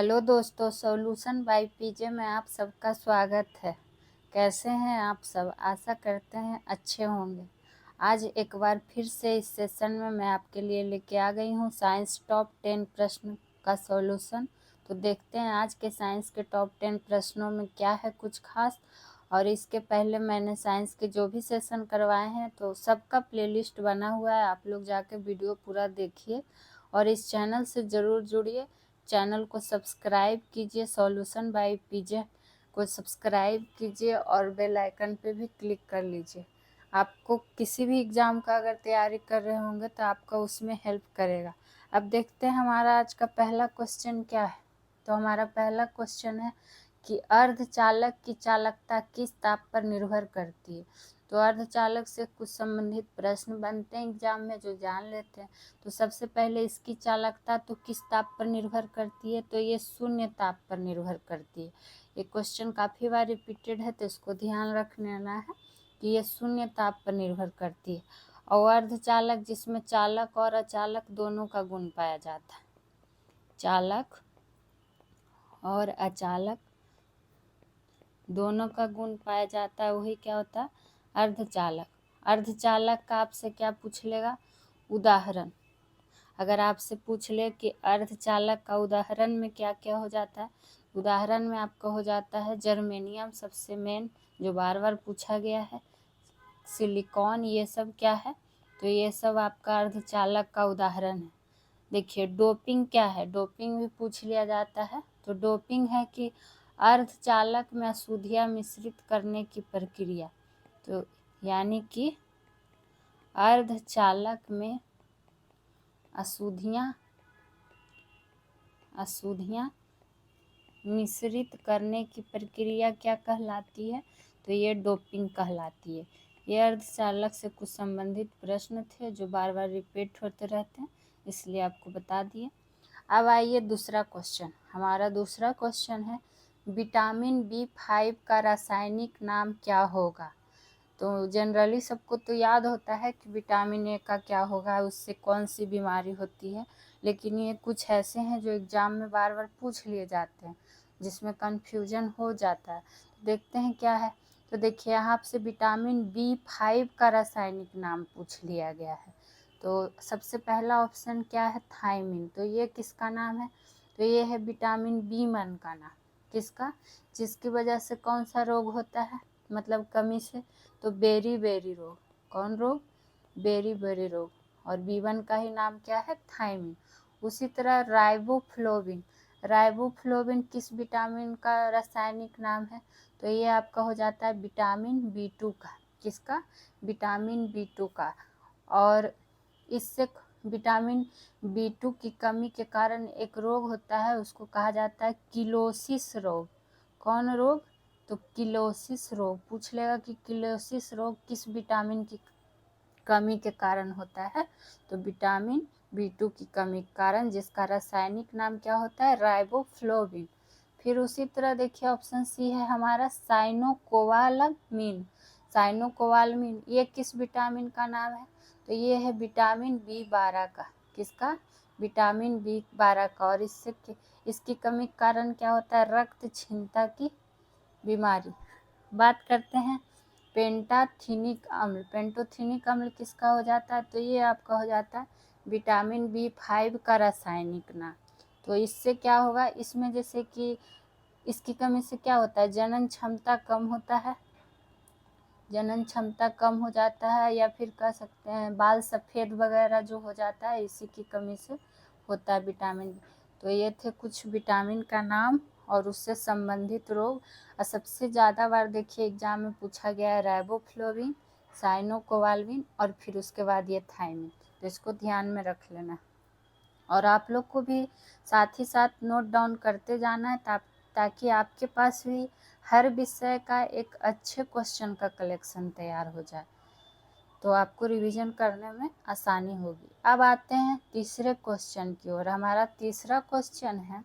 Hello दोस्तों, solution by PJ में आप सबका स्वागत है। कैसे हैं आप सब? आशा करते हैं अच्छे होंगे। आज एक बार फिर से इस सेशन में मैं आपके लिए लेके आ गई हूँ साइंस टॉप 10 प्रश्न का सॉल्यूशन। तो देखते हैं आज के साइंस के टॉप 10 प्रश्नों में क्या है कुछ खास। और इसके पहले मैंने साइंस के जो भी सेशन करवाए हैं तो सबका प्लेलिस्ट बना हुआ है, आप लोग जाके वीडियो पूरा देखिए और इस चैनल से ज़रूर जुड़िए। चैनल को सब्सक्राइब कीजिए, सॉल्यूशन बाय पीजे को सब्सक्राइब कीजिए और बेल आइकन पे भी क्लिक कर लीजिए। आपको किसी भी एग्ज़ाम का अगर तैयारी कर रहे होंगे तो आपका उसमें हेल्प करेगा। अब देखते हैं हमारा आज का पहला क्वेश्चन क्या है। तो हमारा पहला क्वेश्चन है कि अर्धचालक की चालकता किस ताप पर निर्भर करती है। तो अर्धचालक से कुछ संबंधित प्रश्न बनते हैं एग्जाम में, जो जान लेते हैं। तो सबसे पहले इसकी चालकता तो किस ताप पर निर्भर करती है, तो ये शून्य ताप पर निर्भर करती है। ये क्वेश्चन काफ़ी बार रिपीटेड है तो इसको ध्यान रखना है कि ये शून्य ताप पर निर्भर करती है। और अर्धचालक जिसमें चालक और अचालक दोनों का गुण पाया जाता है। चालक और अचालक दोनों का गुण पाया जाता है, वही क्या होता है, अर्धचालक। अर्धचालक का आपसे क्या पूछ लेगा, उदाहरण। अगर आपसे पूछ ले कि अर्धचालक का उदाहरण में क्या क्या हो जाता है, उदाहरण में आपका हो जाता है जर्मेनियम, सबसे मेन जो बार बार पूछा गया है, सिलिकॉन, ये सब क्या है, तो ये सब आपका अर्धचालक का उदाहरण है। देखिए डोपिंग क्या है, डोपिंग भी पूछ लिया जाता है। तो डोपिंग है कि अर्धचालक में अशुद्धियाँ मिश्रित करने की प्रक्रिया। तो यानी कि अर्धचालक में अशुद्धियाँ मिश्रित करने की प्रक्रिया क्या कहलाती है, तो ये डोपिंग कहलाती है। ये अर्धचालक से कुछ संबंधित प्रश्न थे जो बार बार रिपीट होते रहते हैं, इसलिए आपको बता दिए। अब आइए दूसरा क्वेश्चन। हमारा दूसरा क्वेश्चन है विटामिन B5 का रासायनिक नाम क्या होगा। तो जनरली सबको तो याद होता है कि विटामिन ए का क्या होगा, उससे कौन सी बीमारी होती है, लेकिन ये कुछ ऐसे हैं जो एग्ज़ाम में बार बार पूछ लिए जाते हैं जिसमें कन्फ्यूजन हो जाता है। देखते हैं क्या है। तो देखिए यहाँ से विटामिन B5 का रासायनिक नाम पूछ लिया गया है। तो सबसे पहला ऑप्शन क्या है, थायमिन। तो ये किसका नाम है, तो ये है विटामिन B1 का नाम। किसका, जिसकी वजह से कौन सा रोग होता है, मतलब कमी से, तो बेरी बेरी रोग। कौन रोग, बेरी बेरी रोग। और B1 का ही नाम क्या है, थायमिन। उसी तरह राइबोफ्लोविन, राइबोफ्लोविन किस विटामिन का रासायनिक नाम है, तो ये आपका हो जाता है विटामिन B2 का। किसका, विटामिन B2 का। और इससे विटामिन B2 की कमी के कारण एक रोग होता है, उसको कहा जाता है किलोसिस रोग। कौन रोग, तो किलोसिस रोग। पूछ लेगा कि किलोसिस रोग किस विटामिन की कमी के कारण होता है, तो विटामिन B2 की कमी के कारण, जिसका रासायनिक नाम क्या होता है, राइबोफ्लोविन। फिर उसी तरह देखिए ऑप्शन सी है हमारा साइनोकोबालामिन। साइनोकोबालामिन ये किस विटामिन का नाम है, तो ये है विटामिन B12 का। किसका, विटामिन B12 का। और इसकी कमी के कारण क्या होता है, रक्त क्षीणता की बीमारी। बात करते हैं पेंटाथीनिक अम्ल। पेंटोथीनिक अम्ल किसका हो जाता है, तो ये आपका हो जाता है विटामिन B5 का रासायनिक नाम। तो इससे क्या होगा, इसमें जैसे कि इसकी कमी से क्या होता है, जनन क्षमता कम होता है, जनन क्षमता कम हो जाता है, या फिर कह सकते हैं बाल सफ़ेद वगैरह जो हो जाता है, इसी की कमी से होता है विटामिन। तो ये थे कुछ विटामिन का नाम और उससे संबंधित रोग। और सबसे ज़्यादा बार देखिए एग्जाम में पूछा गया है राइबोफ्लोविन, साइनोकोबालामिन और फिर उसके बाद ये थायमिन। तो इसको ध्यान में रख लेना और आप लोग को भी साथ ही साथ नोट डाउन करते जाना है, ताकि आपके पास भी हर विषय का एक अच्छे क्वेश्चन का कलेक्शन तैयार हो जाए, तो आपको रिवीजन करने में आसानी होगी। अब आते हैं तीसरे क्वेश्चन की ओर। हमारा तीसरा क्वेश्चन है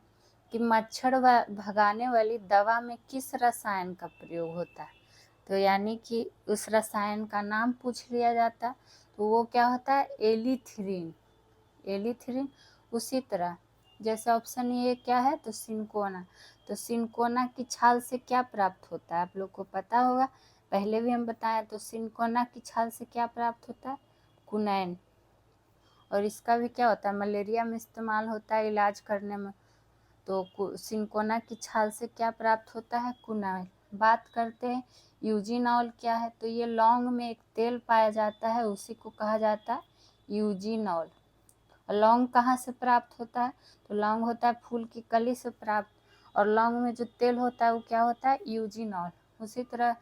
कि मच्छर भगाने वाली दवा में किस रसायन का प्रयोग होता है, तो यानी कि उस रसायन का नाम पूछ लिया जाता है। तो वो क्या होता है, एलिथ्रीन। एलिथ्रीन। उसी तरह जैसे ऑप्शन ये क्या है, तो सिनकोना। तो सिनकोना की छाल से क्या प्राप्त होता है, आप लोग को पता होगा, पहले भी हम बताए। तो सिनकोना की छाल से क्या प्राप्त होता है, कुनैन। और इसका भी क्या होता है, मलेरिया में इस्तेमाल होता है इलाज करने में। तो सिनकोना की छाल से क्या प्राप्त होता है, कुनैन। बात करते हैं यूजीनॉल क्या है, तो ये लौंग में एक तेल पाया जाता है, उसी को कहा जाता है यूजीनॉल। लौंग कहाँ से प्राप्त होता है, तो लौंग होता है फूल की कली से प्राप्त, और लौंग में जो तेल होता है वो क्या होता है, यूजीनॉल। उसी तरह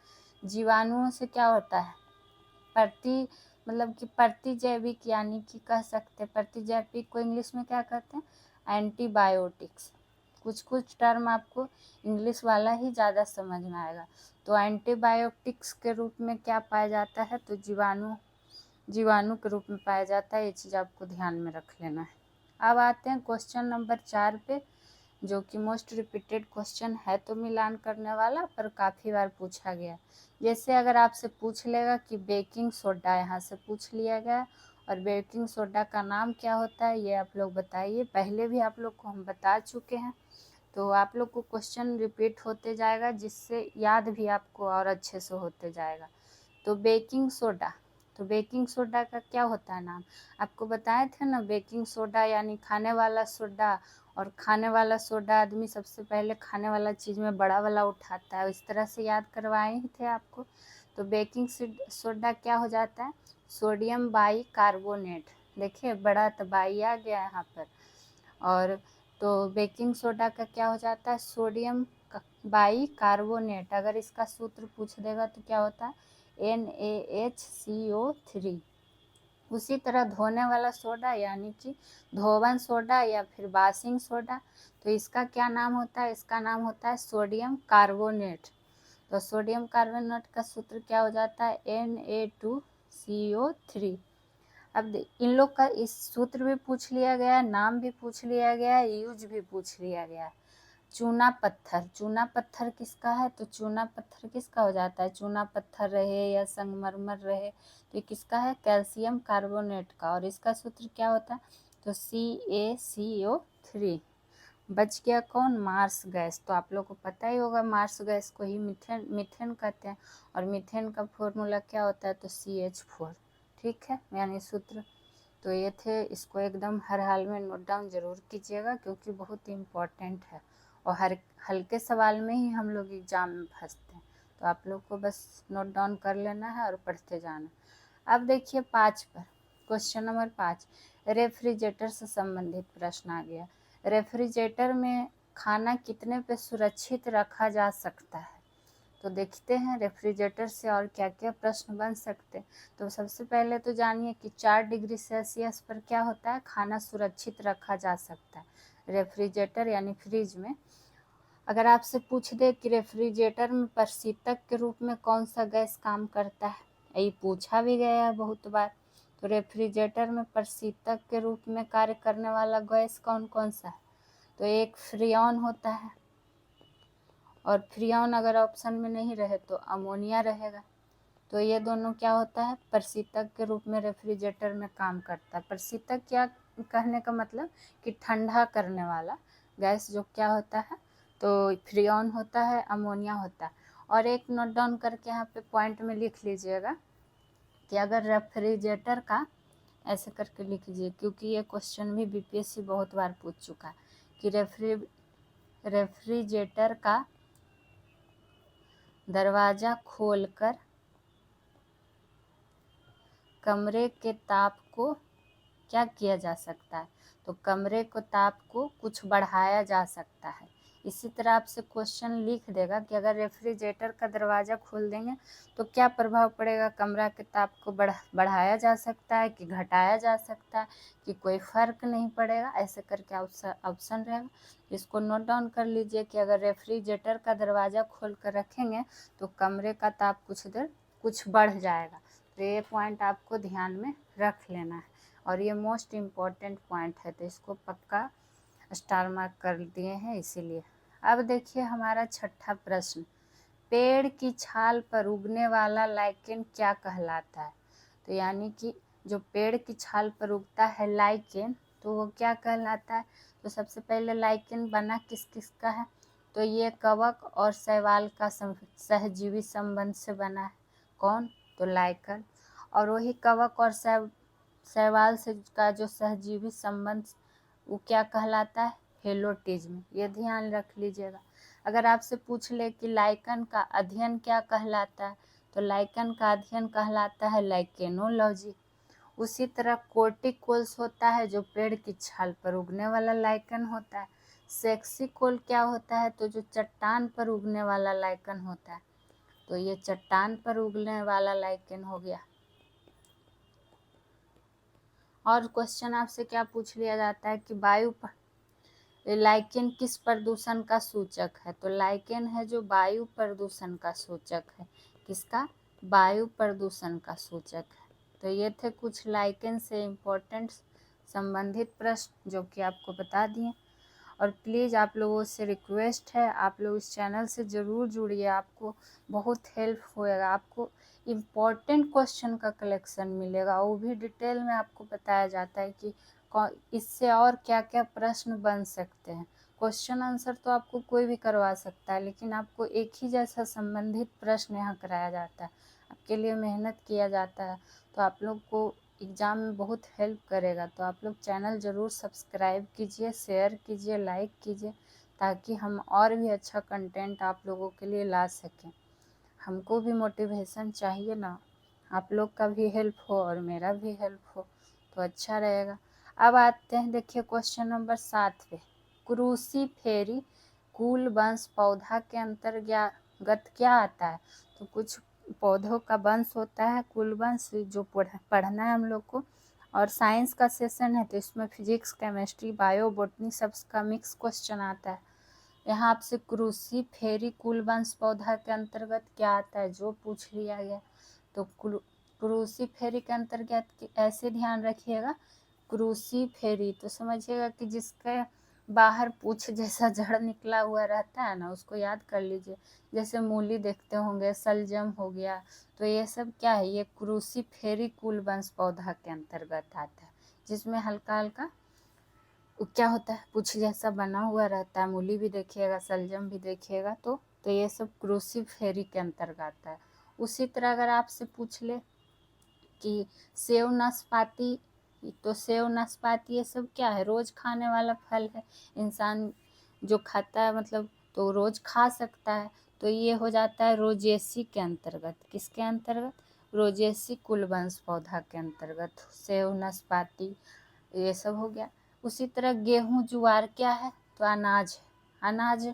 जीवाणुओं से क्या होता है, प्रतिजैविक, यानी कि कह सकते हैं प्रतिजैविक को इंग्लिश में क्या कहते हैं, एंटीबायोटिक्स। कुछ कुछ टर्म आपको इंग्लिश वाला ही ज़्यादा समझ में आएगा। तो एंटीबायोटिक्स के रूप में क्या पाया जाता है, तो जीवाणु के रूप में पाया जाता है। ये चीज़ आपको ध्यान में रख लेना है। अब आते हैं क्वेश्चन नंबर 4 पे, जो कि मोस्ट रिपीटेड क्वेश्चन है तो मिलान करने वाला, पर काफ़ी बार पूछा गया। जैसे अगर आपसे पूछ लेगा कि बेकिंग सोडा, यहाँ से पूछ लिया गया, और बेकिंग सोडा का नाम क्या होता है, ये आप लोग बताइए। पहले भी आप लोग को हम बता चुके हैं, तो आप लोग को क्वेश्चन रिपीट होते जाएगा, जिससे याद भी आपको और अच्छे से होते जाएगा। तो बेकिंग सोडा, तो बेकिंग सोडा का क्या होता है नाम, आपको बताए थे ना, बेकिंग सोडा यानी खाने वाला सोडा। और खाने वाला सोडा आदमी सबसे पहले खाने वाला चीज़ में बड़ा वाला उठाता है, इस तरह से याद करवाए ही थे आपको। तो बेकिंग सोडा क्या हो जाता है, सोडियम बाई कार्बोनेट। देखिए बड़ा तबाई आ गया यहाँ पर। और तो बेकिंग सोडा का क्या हो जाता है, सोडियम बाई कार्बोनेट। अगर इसका सूत्र पूछ देगा तो क्या होता है, NaHCO3। उसी तरह धोने वाला सोडा यानी कि धोवन सोडा या फिर वाशिंग सोडा, तो इसका क्या नाम होता है, इसका नाम होता है सोडियम कार्बोनेट। तो सोडियम कार्बोनेट का सूत्र क्या हो जाता है, Na2CO3। अब इन लोग का इस सूत्र भी पूछ लिया गया, नाम भी पूछ लिया गया, यूज भी पूछ लिया गया। चूना पत्थर, चूना पत्थर किसका है, तो चूना पत्थर किसका हो जाता है, चूना पत्थर रहे या संगमरमर रहे, तो ये किसका है, कैल्शियम कार्बोनेट का। और इसका सूत्र क्या होता है, तो CaCO3। बच गया कौन, मार्स गैस। तो आप लोग को पता ही होगा, मार्स गैस को ही मीथेन कहते हैं, और मीथेन का फॉर्मूला क्या होता है, तो CH4। ठीक है, यानी सूत्र तो ये थे। इसको एकदम हर हाल में नोट डाउन जरूर कीजिएगा, क्योंकि बहुत इम्पॉर्टेंट है, और हर हल्के सवाल में ही हम लोग एग्ज़ाम में फंसते हैं। तो आप लोग को बस नोट डाउन कर लेना है और पढ़ते जाना। अब देखिए 5 पर, क्वेश्चन नंबर 5, रेफ्रिजरेटर से संबंधित प्रश्न आ गया। रेफ्रिजरेटर में खाना कितने पे सुरक्षित रखा जा सकता है, तो देखते हैं रेफ्रिजरेटर से और क्या क्या प्रश्न बन सकते हैं। तो सबसे पहले तो जानिए कि 4 डिग्री सेल्सियस पर क्या होता है, खाना सुरक्षित रखा जा सकता है रेफ्रिजरेटर यानी फ्रिज में। अगर आपसे पूछ दे कि रेफ्रिजरेटर में प्रशीतक के रूप में कौन सा गैस काम करता है, ये पूछा भी गया है बहुत बार। तो रेफ्रिजरेटर में प्रशीतक के रूप में कार्य करने वाला गैस कौन कौन सा है, तो एक फ्रियोन होता है, और फ्रियोन अगर ऑप्शन में नहीं रहे तो अमोनिया रहेगा। तो ये दोनों क्या होता है, प्रशीतक के रूप में रेफ्रिजरेटर में काम करता है। प्रशीतक क्या कहने का मतलब कि ठंडा करने वाला गैस जो क्या होता है, तो फ्रियोन होता है, अमोनिया होता है। और एक नोट डाउन करके यहाँ पे पॉइंट में लिख लीजिएगा कि अगर रेफ्रिजरेटर का, ऐसे करके लिख लीजिए, क्योंकि ये क्वेश्चन भी BPSC बहुत बार पूछ चुका है कि रेफ्रिजरेटर का दरवाज़ा खोलकर कमरे के ताप को क्या किया जा सकता है, तो कमरे को ताप को कुछ बढ़ाया जा सकता है। इसी तरह आपसे क्वेश्चन लिख देगा कि अगर रेफ्रिजरेटर का दरवाज़ा खोल देंगे तो क्या प्रभाव पड़ेगा, कमरा के ताप को बढ़ाया जा सकता है कि घटाया जा सकता है, कि कोई फ़र्क नहीं पड़ेगा, ऐसे करके ऑप्शन रहेगा। इसको नोट डाउन कर लीजिए कि अगर रेफ्रिजरेटर का दरवाज़ा खोल कर रखेंगे तो कमरे का ताप कुछ बढ़ जाएगा। तो ये पॉइंट आपको ध्यान में रख लेना है, और ये मोस्ट इम्पॉर्टेंट पॉइंट है, तो इसको पक्का स्टार मार्क कर दिए हैं इसीलिए। अब देखिए हमारा 6ठा प्रश्न, पेड़ की छाल पर उगने वाला लाइकेन क्या कहलाता है, तो यानी कि जो पेड़ की छाल पर उगता है लाइकेन, तो वो क्या कहलाता है, तो सबसे पहले लाइकेन बना किस किस का है, तो ये कवक और शैवाल का सहजीवी संबंध से बना है। कौन, तो लाइकेन। और वही कवक और शैवाल से का जो सहजीवी संबंध वो क्या कहलाता है, हेलोटिज्म। ये ध्यान रख लीजिएगा। अगर आपसे पूछ ले कि लाइकेन का अध्ययन क्या कहलाता है, तो लाइकेन का अध्ययन कहलाता है लाइकेनोलॉजी। उसी तरह कोर्टिकोल्स होता है जो पेड़ की छाल पर उगने वाला लाइकेन होता है। सेक्सिकोल क्या होता है, तो जो चट्टान पर उगने वाला लाइकेन होता है, तो ये चट्टान पर उगने वाला लाइकेन हो गया। और क्वेश्चन आपसे क्या पूछ लिया जाता है कि लाइकेन किस प्रदूषण का सूचक है, तो लाइकेन है जो वायु प्रदूषण का सूचक है। किसका, वायु प्रदूषण का सूचक है। तो ये थे कुछ लाइकेन से इम्पोर्टेंट संबंधित प्रश्न जो कि आपको बता दिए। और प्लीज़ आप लोगों से रिक्वेस्ट है, आप लोग इस चैनल से ज़रूर जुड़िए, आपको बहुत हेल्प होएगा। आपको इम्पोर्टेंट क्वेश्चन का कलेक्शन मिलेगा, वो भी डिटेल में आपको बताया जाता है कि इससे और क्या क्या प्रश्न बन सकते हैं। क्वेश्चन आंसर तो आपको कोई भी करवा सकता है, लेकिन आपको एक ही जैसा संबंधित प्रश्न यहाँ कराया जाता है, आपके लिए मेहनत किया जाता है, तो आप लोग को एग्ज़ाम में बहुत हेल्प करेगा। तो आप लोग चैनल ज़रूर सब्सक्राइब कीजिए, शेयर कीजिए, लाइक कीजिए, ताकि हम और भी अच्छा कंटेंट आप लोगों के लिए ला सकें। हमको भी मोटिवेशन चाहिए ना, आप लोग का भी हेल्प हो और मेरा भी हेल्प हो तो अच्छा रहेगा। अब आते हैं, देखिए क्वेश्चन नंबर 7 पे। क्रूसीफेरी कुल वंश पौधा के अंतर्गत क्या आता है, तो कुछ पौधों का वंश होता है कुल वंश, जो पढ़ना है हम लोग को। और साइंस का सेशन है तो इसमें फिजिक्स, केमिस्ट्री, बायो, बॉटनी सबका मिक्स क्वेश्चन आता है। यहाँ आपसे क्रूसीफेरी कुल वंश पौधा के अंतर्गत क्या आता है जो पूछ लिया गया। तो क्रूसीफेरी के अंतर्गत ऐसे ध्यान रखिएगा, क्रूसीफेरी तो समझिएगा कि जिसके बाहर पूछ जैसा जड़ निकला हुआ रहता है ना, उसको याद कर लीजिए। जैसे मूली देखते होंगे, सलजम हो गया, तो ये सब क्या है, ये क्रूसीफेरी कुल वंश पौधा के अंतर्गत आता है, जिसमें हल्का हल्का क्या होता है, पूछ जैसा बना हुआ रहता है। मूली भी देखिएगा, सलजम भी देखिएगा, तो ये सब क्रूसीफेरी के अंतर्गत आता है। उसी तरह अगर आपसे पूछ ले कि सेव नाशपाती, तो सेव नाशपाती ये सब क्या है, रोज़ खाने वाला फल है, इंसान जो खाता है मतलब तो रोज़ खा सकता है, तो ये हो जाता है रोजेसी के अंतर्गत। किसके अंतर्गत, रोजेसी कुल वंश पौधा के अंतर्गत सेव नाशपाती ये सब हो गया। उसी तरह गेहूँ ज्वार क्या है, तो अनाज है। अनाज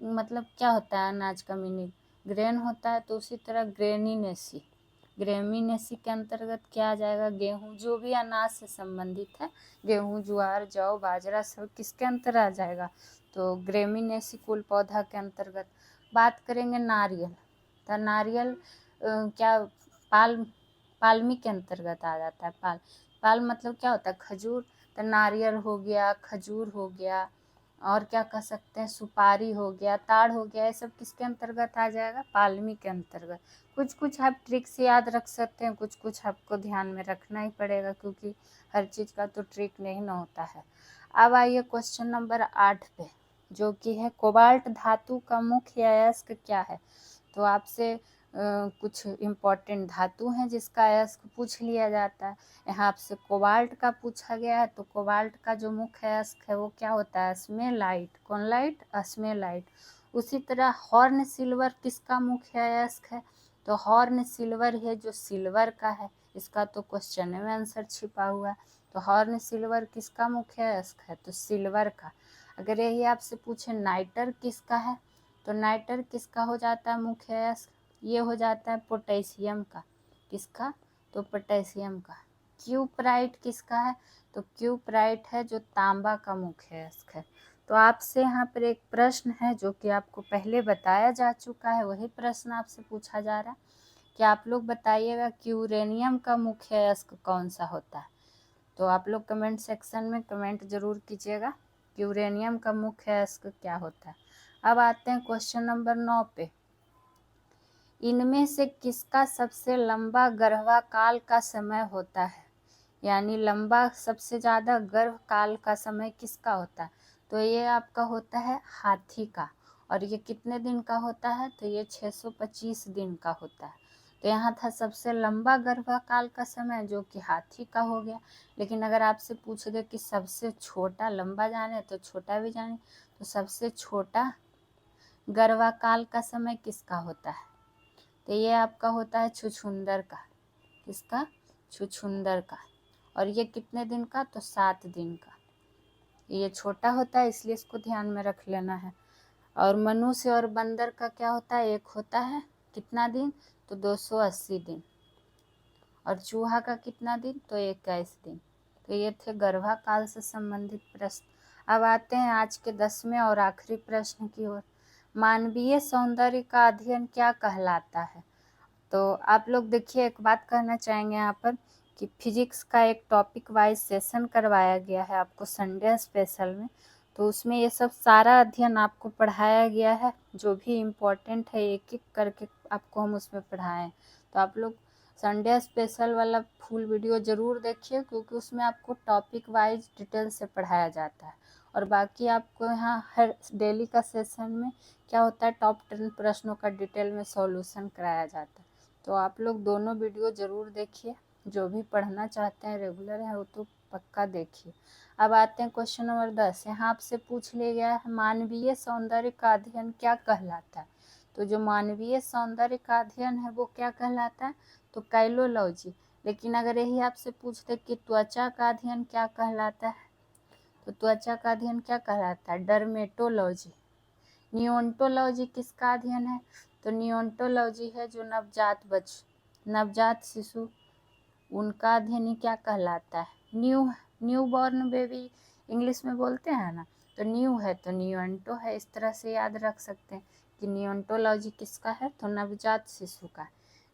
मतलब क्या होता है, अनाज का मीनिंग ग्रेन होता है, तो उसी तरह ग्रेमिनेसी के अंतर्गत क्या आ जाएगा, गेहूँ। जो भी अनाज से संबंधित है, गेहूँ, ज्वार, जौ, बाजरा सब किसके अंतर आ जाएगा, तो ग्रेमिनेसी कुल पौधा के अंतर्गत। बात करेंगे नारियल, तो नारियल क्या पाल्मी के अंतर्गत आ जाता है। पाल मतलब क्या होता है, खजूर, तो नारियल हो गया, खजूर हो गया, और क्या कह सकते हैं, सुपारी हो गया, ताड़ हो गया, ये सब किसके अंतर्गत आ जाएगा, पाल्मी के अंतर्गत। कुछ कुछ आप ट्रिक से याद रख सकते हैं, कुछ कुछ आपको ध्यान में रखना ही पड़ेगा, क्योंकि हर चीज़ का तो ट्रिक नहीं ना होता है। अब आइए क्वेश्चन नंबर 8 पे, जो कि है कोबाल्ट धातु का मुख्य अयस्क क्या है। तो आपसे कुछ इम्पोर्टेंट धातु हैं जिसका अयस्क पूछ लिया जाता है। यहाँ आपसे कोबाल्ट का पूछा गया है, तो कोबाल्ट का जो मुख्य अयस्क है वो क्या होता है, अस्मेलाइट। कौन लाइट, अस्मेलाइट। उसी तरह हॉर्न सिल्वर किसका मुख्य अयस्क है, तो हॉर्न सिल्वर है जो सिल्वर का है, इसका तो क्वेश्चन में आंसर छिपा हुआ है। तो हॉर्न सिल्वर किसका मुख्य अयस्क है, तो सिल्वर का। अगर यही आपसे पूछे नाइटर किसका है, तो नाइटर किसका हो जाता है मुख्य अयस्क, ये हो जाता है पोटेशियम का। किसका, तो पोटेशियम का। क्यूप्राइट किसका है, तो क्यूप्राइट है जो तांबा का मुख्य अयस्क है। तो आपसे यहाँ पर एक प्रश्न है जो कि आपको पहले बताया जा चुका है, वही प्रश्न आपसे पूछा जा रहा है कि आप लोग बताइएगा कि यूरेनियम का मुख्य अयस्क कौन सा होता है। तो आप लोग कमेंट सेक्शन में कमेंट जरूर कीजिएगा कि यूरेनियम का मुख्य अयस्क क्या होता है। अब आते हैं क्वेश्चन नंबर 9 पे। इनमें से किसका सबसे लंबा गर्भाकाल का समय होता है, यानी लंबा सबसे ज़्यादा गर्भ काल का समय किसका होता है? तो ये आपका होता है हाथी का। और ये कितने दिन का होता है? तो ये 625 दिन का होता है। तो यहाँ था सबसे लंबा गर्भकाल का समय जो कि हाथी का हो गया। लेकिन अगर आपसे पूछ दे कि सबसे छोटा, लंबा जाने तो छोटा भी जाने, तो सबसे छोटा गर्भकाल का समय किसका होता है? तो ये आपका होता है छुछुंदर का। किसका? छुछुंदर का। और ये कितने दिन का? तो 7 दिन का। ये छोटा होता है इसलिए इसको ध्यान में रख लेना है। और मनुष्य और बंदर का क्या होता है? एक होता है कितना दिन? तो 280 दिन। और चूहा का कितना दिन? तो 21 दिन। तो ये थे गर्भाकाल से संबंधित प्रश्न। अब आते हैं आज के 10वें और आखिरी प्रश्न की ओर। मानवीय सौंदर्य का अध्ययन क्या कहलाता है? तो आप लोग देखिए, एक बात कहना चाहेंगे यहाँ पर कि फिजिक्स का एक टॉपिक वाइज सेशन करवाया गया है आपको संडे स्पेशल में। तो उसमें ये सब सारा अध्ययन आपको पढ़ाया गया है, जो भी इम्पोर्टेंट है एक एक करके आपको हम उसमें पढ़ाएं। तो आप लोग संडे स्पेशल वाला फुल वीडियो ज़रूर देखिए, क्योंकि उसमें आपको टॉपिक वाइज डिटेल से पढ़ाया जाता है। और बाकी आपको यहाँ हर डेली का सेशन में क्या होता है, टॉप 10 प्रश्नों का डिटेल में सॉल्यूशन कराया जाता है। तो आप लोग दोनों वीडियो ज़रूर देखिए, जो भी पढ़ना चाहते हैं रेगुलर है वो तो पक्का देखिए। अब आते हैं क्वेश्चन नंबर 10। यहाँ आपसे पूछ लिया गया है मानवीय सौंदर्य का अध्ययन क्या कहलाता है? तो जो मानवीय सौंदर्य का अध्ययन है वो क्या कहलाता है? तो काइलोलॉजी। लेकिन अगर यही आपसे पूछते कि त्वचा का अध्ययन क्या कहलाता है, तो त्वचा का अध्ययन क्या कहलाता है? डर्मेटोलॉजी। नियोन्टोलॉजी किसका अध्ययन है? तो नियोन्टोलॉजी है जो नवजात शिशु, उनका अध्ययन ही क्या कहलाता है? न्यू बॉर्न बेबी इंग्लिश में बोलते हैं ना, तो न्यू है तो नियोन्टो है। इस तरह से याद रख सकते हैं कि नियोन्टोलॉजी किसका है? तो नवजात शिशु का।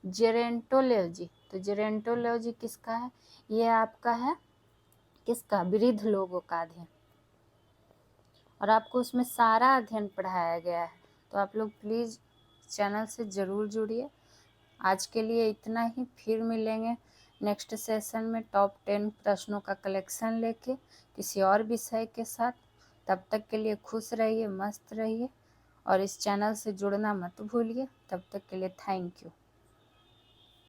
जेरेंटोलॉजी, तो जेरेंटोलॉजी किसका है? ये आपका है किसका? वृद्ध लोगों का अध्ययन। और आपको उसमें सारा अध्ययन पढ़ाया गया है। तो आप लोग प्लीज़ चैनल से ज़रूर जुड़िए। आज के लिए इतना ही, फिर मिलेंगे नेक्स्ट सेशन में टॉप 10 प्रश्नों का कलेक्शन लेके किसी और विषय के साथ। तब तक के लिए खुश रहिए, मस्त रहिए और इस चैनल से जुड़ना मत भूलिए। तब तक के लिए थैंक यू।